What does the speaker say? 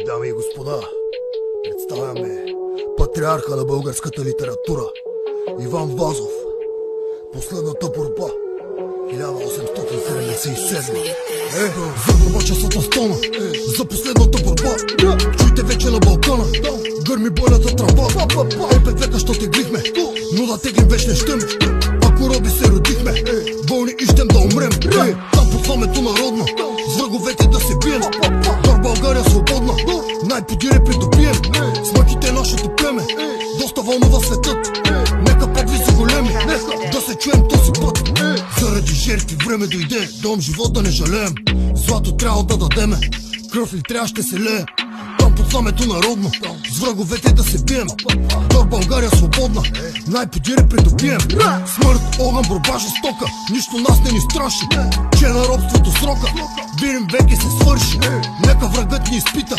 Дами и господа, представяме патриарха на българската литература Иван Вазов. Последната борба 1877. Загърба часът на стона за последната борба. Чуйте вече на балкона гърми бойната тръба. Епет века що теглихме, но да теглим вече не щем. Ако роби се родихме, болни и щем да умрем. Там под знамето народно с враговете да се бием. Дор България свободна, най-подире придобием. С мъките нашето племе доста вълнува светът. Нека подвизи големи да се чуем този път. Заради жертви време дойде, дом живот да не жалеем. Злато трябва да дадеме, кръв ли трябва ще се лее. Там под знамето народно с враговете да се бием. Дор България свободна, най-подире придобием. Смърт, огън, борба жестока, нищо нас не ни страши. Че на робството срока, видим веки се свърши. Нека врагът ни изпита